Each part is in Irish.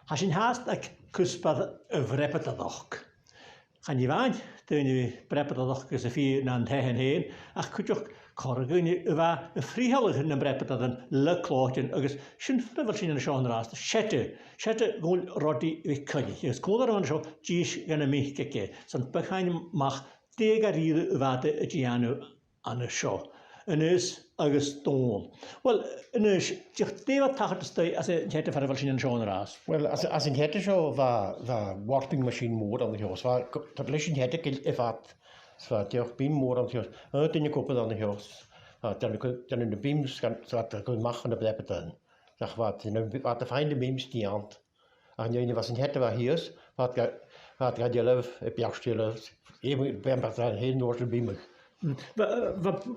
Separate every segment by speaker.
Speaker 1: Has in haast ag cwsbad y frepadadoch. Chan I fain, dyn ni brepadadoch gys y ffi na'n hehen hen, ach cwtioch corgyn y fa y ffrihalig yn y brepadadan ly clotyn, agos sy'n ffrifol sy'n yn y sio'n rast, siete gwl rodi i cynni. Ys gwld ar o'n sio, gys gan y mich gege, sy'n bychain mach deg ar i'r fade y gianw an y sio. Ynys agos dôl. Wel, ynys, diolch defa tachart ystau as y hete ffarifol sy'n yn sio'n rast.
Speaker 2: Wel, as in hete sio va warping machine môr aan de huis. Dat lees in hete gil evat. Zwa diolch beam môr aan de huis. Dyn je kopen aan de huis. Dan in de beams zwa kun machen de blijven dan. Zeg wat de feinde beams die aan. En je was in hete waar hier is. Wat gaat je leuf, heb je afstellen. Even ben maar heel noord de beamer.
Speaker 1: Wat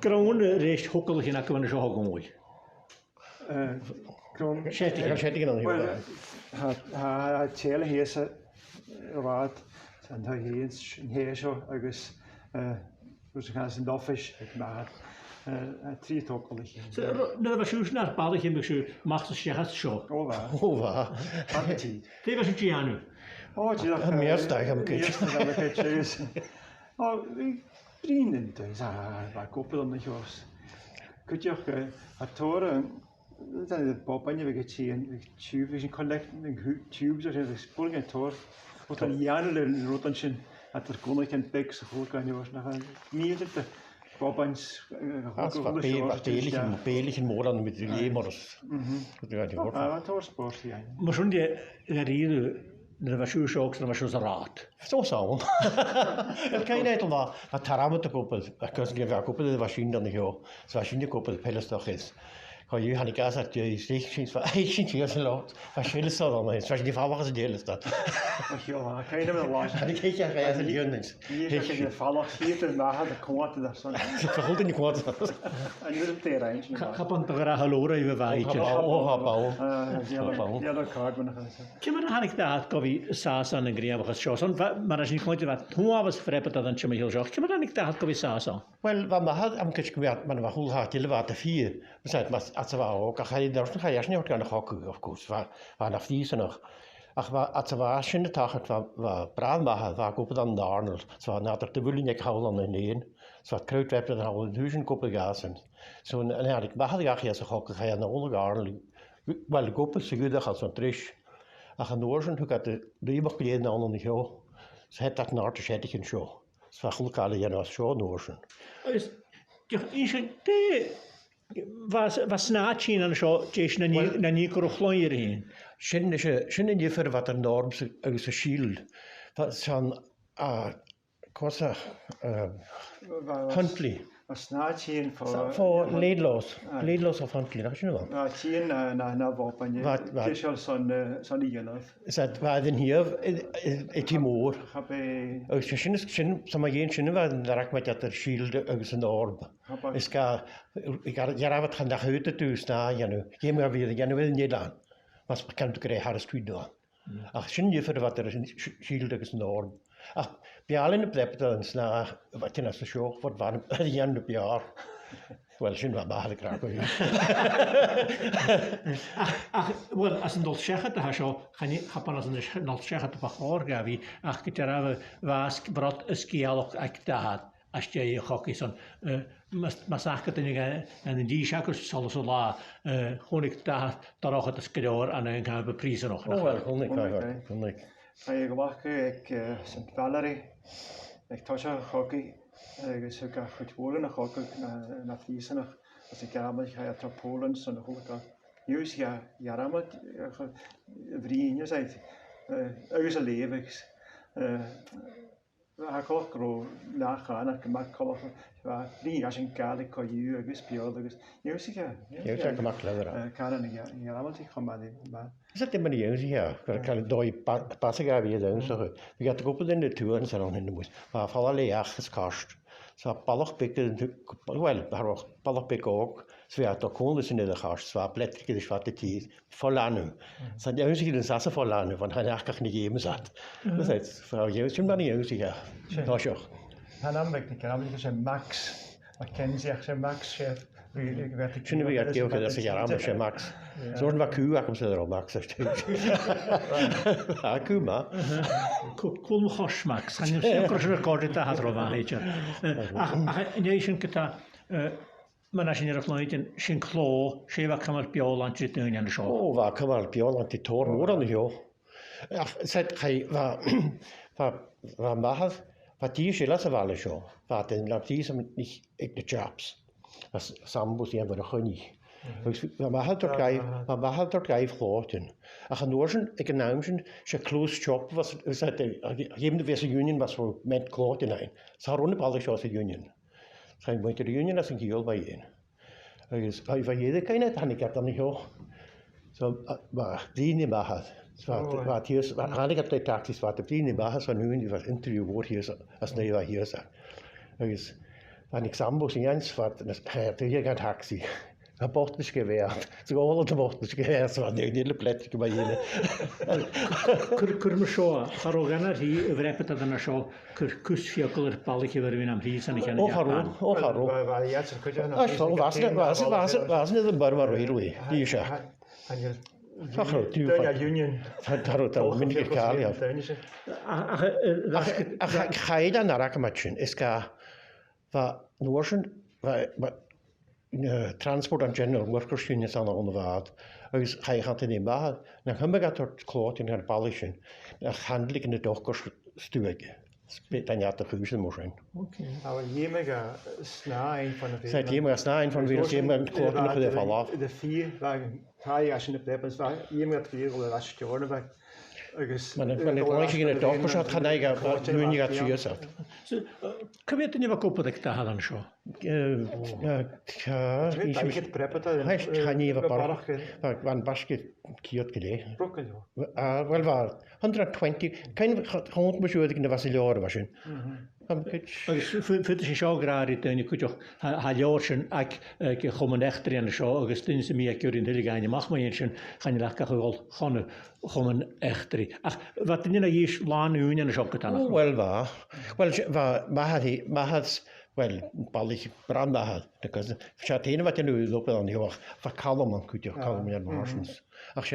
Speaker 1: groen recht hokkelig in akkemen zo hoog mooi.
Speaker 2: Schettig aan de huis.
Speaker 3: Ha tele hier se wat en ha hier zo agus dus gaan zijn doffish maar tri hokkelig.
Speaker 1: Nou was juist naar badig in de macht het schert zo.
Speaker 2: Ova.
Speaker 1: Dit was het Gianu.
Speaker 3: Oh, je dacht
Speaker 2: meer stijg aan
Speaker 3: elkaar. Oh, vrienden dus waar kopen dan niet was. Kun je ook het toren dat is het popanje we gezien tubes in collecting tubes als je spoelen het tor wat dan jaren rotanchen het er kon ik een pek zo goed kan je was nog meer de popans
Speaker 2: belige moorden met de lemers.
Speaker 3: Ah, torsport ja.
Speaker 1: Maar zo'n die reden dat was juist ook dat was juist raad.
Speaker 2: Zo zo. Het kan je niet allemaal. Het taramen te kopen. Ik kan ze niet kopen de machine dan niet hoor. De machine kopen de pelles toch is. Kan je niet gaan dat je steeds van eigenlijk niet zo laat. Als je het zo dan is, als je die vrouw was het deel is dat.
Speaker 3: Ach ja, kan je hem wel laten.
Speaker 2: Ik kijk je als het deel is.
Speaker 3: Hier is je vallig hier te maken de kwart daar zo.
Speaker 2: Ik vergoed in die kwart.
Speaker 3: En je op terrein.
Speaker 1: Kapant begra halora i bewaitje.
Speaker 3: Ja, dat kaart me nog eens.
Speaker 1: Kymar han ik daar gofi sasan yn griaf achos sioson, maar als je niet wat hoe was vreppet dat dan chymar heel zocht. Kymar han ik daar gofi sasan.
Speaker 2: Wel, wat maar had am kitsch gewerkt, man war hul hat, die war de vier. We zei maar als we ook, ga je daar nog ga je niet gaan hokken of koers. Waar naar die nog. Ach, als we in de dag het was brand maken, was op dan de Arnold. Zo nader de willen ik houden aan de een. Zo het kruidweb dat al 1000 koppen gasen. Zo en ja, ik mag ja geen zo hokken ga je naar onder Arnold. Wel de koppen zo goed als een trish. Ach, een oorzen hoe gaat de lieber geleden aan de show. Ze het dat naar de schettigen show. Zo was goed alle jaren als show oorzen.
Speaker 1: Is was naatje aan zo tjes na nie krochlonjer heen.
Speaker 2: Shin je voor wat er norm uit de shield. Dat zijn kosa Huntley.
Speaker 3: Was naatje
Speaker 2: voor leedloos of Huntley, dat is nu wel.
Speaker 3: Naatje na wapen. Wat is al zo'n dialoog.
Speaker 2: Zat waar dan hier Timor. Shin sama geen shin waar daar met dat er shield uit de norm. Ik ga wat gaan daar uit dus na ja nu. Je maar weer ja nu wil niet aan. Was bekend te krijgen Harris Tweed doen. Ach shin je voor wat er shield uit de norm. Ach bij allen op de dan na wat je nou zo show wat waren die aan de jaar. Wel shin wat maar graag hoor.
Speaker 1: Wel als een dol zeggen dat zo gaan je gaan als een dol zeggen dat hoor gavi. Ach ik daar was brod skialog ik daar. Als je hockey zo'n massacre tegen en die schakels zal zo la gewoon ik daar ook het skedoor aan een gaan beprijzen nog.
Speaker 2: Oh wel kon ik.
Speaker 3: Ik wacht ik St. Valerie. Ik touch hockey. Ik zoek goed Polen nog hockey naar Friesen nog. Als ik ga je naar Polen zo nog ook. Nieuws ja ramen vrienden zei. Uit zijn levens. Ik ga ook nagaan naar gemaakt kolf. Die als een kale koeien agus piol agus. Nieuws ja.
Speaker 2: Je hebt gemaakt lekker.
Speaker 3: Kan ja ramen zich gaan maar.
Speaker 2: Is dat maar niet ja? Kan dooi passen gaan weer dan zo. We gaan toch op in de tour en zo dan in de moes. Maar vallen leeg kast. Zo ballig pikken wel, maar ook ballig pikken ook. Zo ja, toch kon dus in de kast. Zo plettig de zwarte tier vollaan. Zijn die jongens in zassen vollaan, want hij eigenlijk niet gegeven zat. Dat is vrouw jongens, maar niet jongens ja. Dat is
Speaker 3: Hij nam ik niet, hij zei Max. Ik ken zich, zei Max chef.
Speaker 2: Kunnen we het ook dat ze ja, maar Max. Zo'n wat kuw, ik kom ze erop, Max. Ja, kuw, maar.
Speaker 1: Cwlm chosmax. Chan i'n sy'n gwrs yn y godyd da hadro fan eich. Ach, yn ei sy'n gyda, mae'n sy'n yr fflaid yn sy'n clo, sy'n fa cymryd biol ant rydyn yn y sio.
Speaker 2: O, va cymryd biol ant i tor môr an hio. Ach, sed, chai, va mahad, va di sy'n las y fal y sio. Va dyn, lab di sy'n nicht ik de chaps. As sambus i am fyr chwni. Mae mahal dor gaif chlotin. Ach an oorsen, ik een naam zijn, ze close shop was, jem de wees union was voor met chlotin ein. Sa ronde balde shows de union. Zijn moet de union as een giel bij een. Dus hij van jede kan het han ik heb dan niet hoog. Zo maar die niet mahal. Wat hier han ik heb de taxis wat die niet mahal van hun die was interview woord hier als nee was hier zag. Dus an ik sambus in jens wat dat hier gaan taxi. Een bochtens gewehrt. Zo alle de bochtens gewehrt. Zo die hele plek bij jullie.
Speaker 1: Cwr mae sio, char o ganner hi, y frepet ad yna sio, cwr cwsfiogl yr balig i fyrwyn am rhys yn eich
Speaker 2: O harw, o harw. Was niet een barbar railway. Die is ja. Ach, die
Speaker 3: Union.
Speaker 2: Daar ben ik kaal ja. Ach, ga je dan naar Akamatchen? Is ga va Noorsen Transport and General Workers Union aan de onderwaard. Dus ga je gaan in de baan. Dan gaan we door het kloot in het balletje. Dan handel ik in de dokkers sturen. Dan ja, de huizen moet zijn.
Speaker 3: Maar jemige snaaien van de
Speaker 2: Zet jemige snaaien van de wereld, jemige kloot in de geval af.
Speaker 3: De vier waren 3 jaar in de plek, dus waren jemige 4 of de laatste jaren weg.
Speaker 2: Maar ik was in het dokkers had gaan ik nu niet gaat zuur zat.
Speaker 1: Cyfyd yn efo gwybod eich da hadden sio?
Speaker 2: Ja,
Speaker 3: Ik het preppen dat.
Speaker 2: hij gaat niet even bar. Van basket kiot gelegen. Wel waar 120 geen gewoon bezoek in de Vasilore was in.
Speaker 1: Fydd sy'n sio graar i dyn, cwtioch halio'r sy'n ac chwm echtri yn y sio, agos dyn sy'n mi ac yw'r un hylig gael, mach mae'n sy'n chan i'r ac achol chwm echtri. Ach, fa dyn yna i's lan yw'n yn y sio gyda na?
Speaker 2: Wel wel, ballig brand mahad. Because Shatene wat je nu lopen dan heel erg verkalmen kun je kalmen in Marsens. Ach,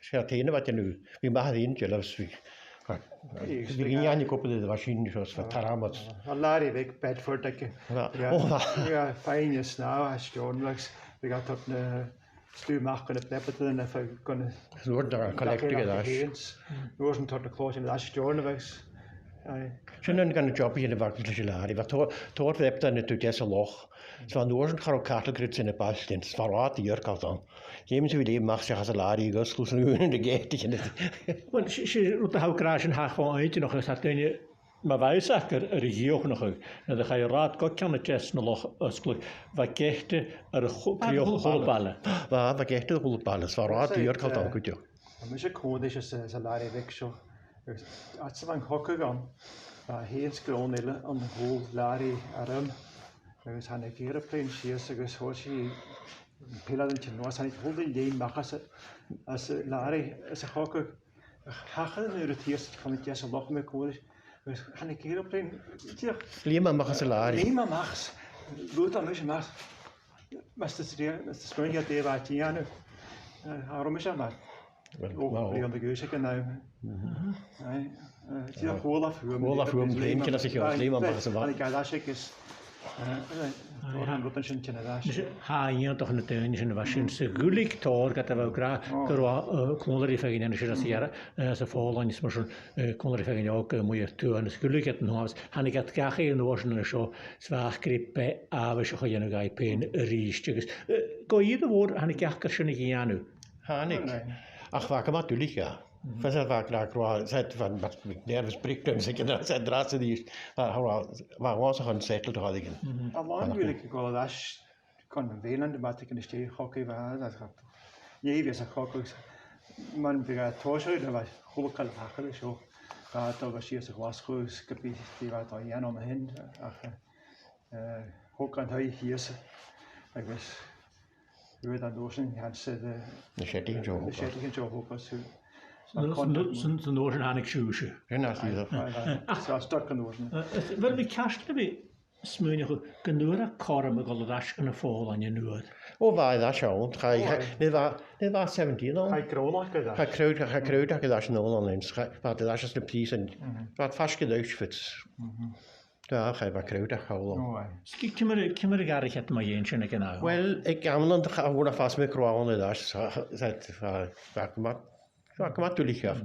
Speaker 2: Shatene wat je nu, wie mahad in je loves wie. We gingen aan je koppen de machine zoals van Taramat.
Speaker 3: Larry weg Bedford dat je. Ja, fijn is nou als je onlangs we gaan tot een stuur maken kunnen pleppen en even kunnen.
Speaker 2: Ze worden daar een collectie gedaan.
Speaker 3: We worden tot de kloos in de laatste jaren weg.
Speaker 2: Zijn dan gaan job in de wakkertje Larry. Wat toort hebt dan natuurlijk deze loch. Het was nooit een groot kartelgrits in de balsteen. Het was wat die jurk al dan. James wie mag zich als een Larry gusloos nu in de gate.
Speaker 1: Wel, si rwyd hawg gras yn hach o'n oed yn ochr, sa dyn mae faes ac yr hioch yn ochr. Na ddech chi'n rad gocian y jes yn loch ysglwg. Fa gehte yr crioch hwlbala.
Speaker 2: Fa gehte yr hwlbala. Het was wat die jurk al dan goed joh.
Speaker 3: Maar je code is als een Larry weg zo. Als ze van hokken gaan. Heel skroon aan de hol Larry arm. Dus han ik hier op plein schiers, dus hoor je piladentje no, han ik hol de idee maken als Larry als hokken hachen nu het eerst van het jas loch met koor. Dus han ik hier op plein
Speaker 2: Lima mag ze Larry.
Speaker 3: Lima mags. Goed dan is maar. Maar dat is gewoon ja de wat je nu. Waarom is dat maar? Ook aan de geuze kan nou. Nee. Ja, Olaf
Speaker 2: Huum, Leemtje, als ik jou Leema mag ze wat.
Speaker 3: Ik ga dat is. Han rotan sin tjena dash.
Speaker 1: Ha, i'n doch yn y dyn sy'n efo sy'n sygulig tor gyda fel gra gyrwa cwmlar i ffegin yn y sy'n asiara as y ffôl o'n ysmwys yn cwmlar i ffegin og mwy o tŵ yn y sygulig gyda nhw han i gad gachu yn oes yn y sio svach gripe a fe sy'n chwyd yn y gai pen y rhys go i ddod fod han i gach gyrsyn i gianw
Speaker 2: Han ik. Ach, waar kan dat jullie ja? Was het vaak naar qua zet van wat nervus prikt en zeker dat zijn draadse die waar was ze gaan settled hadden.
Speaker 3: Allang wil ik wel dat kan welen de wat ik in de stee hockey waar dat gaat. Je weet het hockey man we gaan toosje dat was goed kan hakken zo. Dat was hier zo was goed gebied die wat al jaren omheen. Ach hoe kan hij hier ze. Ik was we dan doorsen had ze
Speaker 2: de setting zo.
Speaker 3: De setting zo hoog was.
Speaker 1: Sy'n oes yn hannig siwsio.
Speaker 2: Hynna sydd.
Speaker 3: Zo stuk kan worden.
Speaker 1: Wel, mi cast na fi, Smúine go gynúra corm a gola ras gan y ffôl an ynwyd.
Speaker 2: O fa i dda siawn. Nid fa 17 o'n.
Speaker 3: Hij kroonlijk gedaan.
Speaker 2: Ga crowd ac ydda siawn o'n lens. Fa dy dda siawn plis yn. Fa ffasg ydda Auschwitz. Da, cha fa crowd ac hawl o'n.
Speaker 1: Sgi cymryd garich at mae un sy'n y gynnau?
Speaker 2: Wel, ik gamel yn dych hwn a ffas me croawn ydda. Fa gymat dwylich af.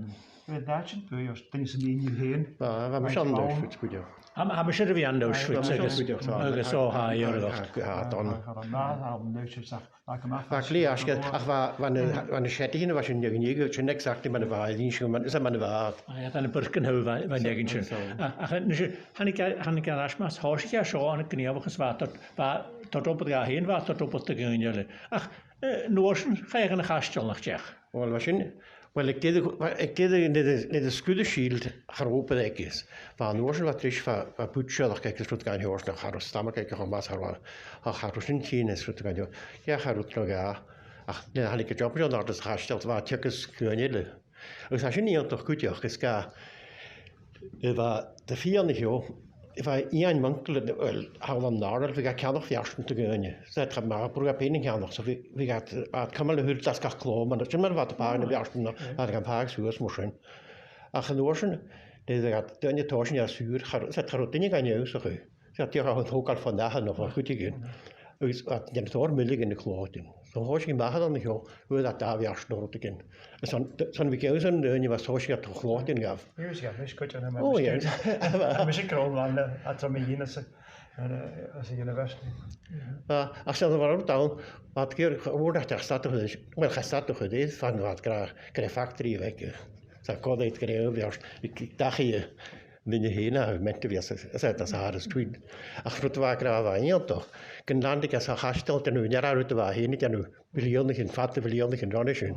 Speaker 3: We daadje, als dingen ze niet heen.
Speaker 2: Fa ma siawn Auschwitz gwydio.
Speaker 1: Am sy'n rhaid yn Auschwitz agos o hai o'r ddwch.
Speaker 2: Ha, don.
Speaker 3: Fa
Speaker 2: Fa gli asgyd, ach fan y siedi hyn o fasyn yw'n nig, sy'n exactly ma'n y fa, ddyn sy'n ma'n y fa.
Speaker 1: Ja, dan y byrgyn hyw fa negyn sy'n. Han ik gael asmas, hos ik ja sio an y gniafach ys fa, dod o bod ga hyn fa, dod o bod y gynnio. Ach, nôs yn chael yn y chastel nach tiach.
Speaker 2: Wel, wel, ik gede net de skudde shield geroepen ik is. Van Noorsen wat is van Butcher, dat kijk eens wat gaan hoors naar Haros stammen kijken van Mas Haros in China is wat gaan. Ja, Haros nog ja. Ach, nee, had ik het job gedaan dat gesteld waar tjekes kunjele. Ik zei niet toch goed ja, geska. Var de vierde jo. Var en winkel har van naar we gaan nog verjaardag te gaan. Ze het maar probeer penning gaan nog. Zo we gaat kan maar hult dat kan kloppen, maar dat je maar wat paar in verjaardag dat kan paar suurs moesten. Ach genoorsen, deze gaat dan je tochen ja suur. Zet gaat dingen gaan je zo goed. Zet je gaat ook al vandaag nog goed gaan. Dus wat je door millig in de kloten. Zo hoor je maar dan jo, hoe dat daar verjaardag te gaan. Zo'n weekend zo'n je was hoor je toch kloten gaf.
Speaker 3: Ja, misschien kan je hem.
Speaker 2: Oh ja.
Speaker 3: Misschien kroonlanden, als we hier als een university.
Speaker 2: Als je er maar op dan, wat keer wordt dat staat toch dus, maar gaat toch het van wat krijg factory weg. Dat kan niet krijgen weer. Ik dacht je binnen heen met de weer, dat is tweet. Ach, het was graag aan toch. Kan land ik als gastelt en nu jaar uit de waar heen niet en nu miljoenen in vatten miljoenen in ranischen.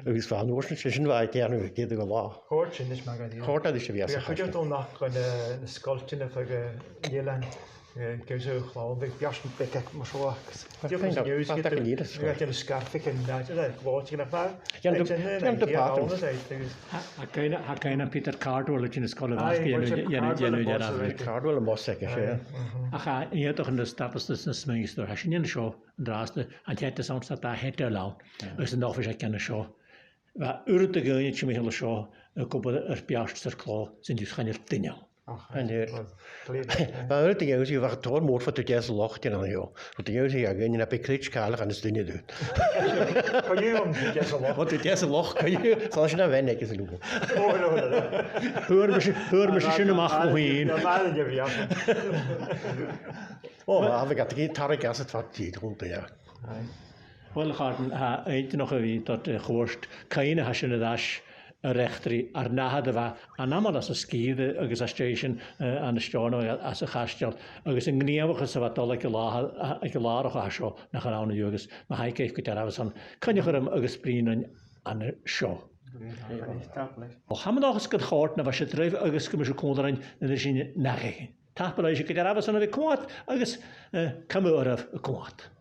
Speaker 2: Dus van oorspronkelijk waar ik nu geef ik wel.
Speaker 3: Hoort je niet maar die.
Speaker 2: Hoort dat is weer.
Speaker 3: Ja, goed je dan nog de sculpture van Nederland. Ik zo gewoon ik jas met kijk maar zo. Je moet je eens je gaat je de scarf en dat wordt je nog maar.
Speaker 2: Ja, de paten.
Speaker 1: Ha kein Peter Cardwell in de school was je
Speaker 2: Cardwell mos zeggen ja.
Speaker 1: Ach, je toch in de status des Smeister. Has je niet zo draaste en je het de soms dat daar het lang. Is een nog eens kennen zo. Wa urte geintje met hele zo. Ik op er piasters klo zijn dus geen dingen.
Speaker 2: En maar het ding is je wacht door moord voor de jazz locht en joh. Wat de jazz ja geen heb ik klitsch kaler aan de dingen doen.
Speaker 3: Kan je om de jazz locht?
Speaker 2: Wat de jazz locht kan je zal je nou wennen eens doen.
Speaker 1: Hoor me schöne machen heen.
Speaker 3: Ja, maar je ja.
Speaker 2: Oh, we gaat geen tarek als het wat die rond ja.
Speaker 1: Wel gaan ha eentje nog een dat geworst keine hasje dash rechtri arnahade va anamal as skiede agus a station an stono as a gastel agus in gniewige se wat alle gelare gasho na gaan jogus maar hy kyk dit daar was aan kan je germ agus sprien aan 'n show. O ha nog eens gehoord na was je dryf agus kom so kon erin en is in nage. Tapel as je kyk daar was aan 'n kwaad agus kam oor af kwaad.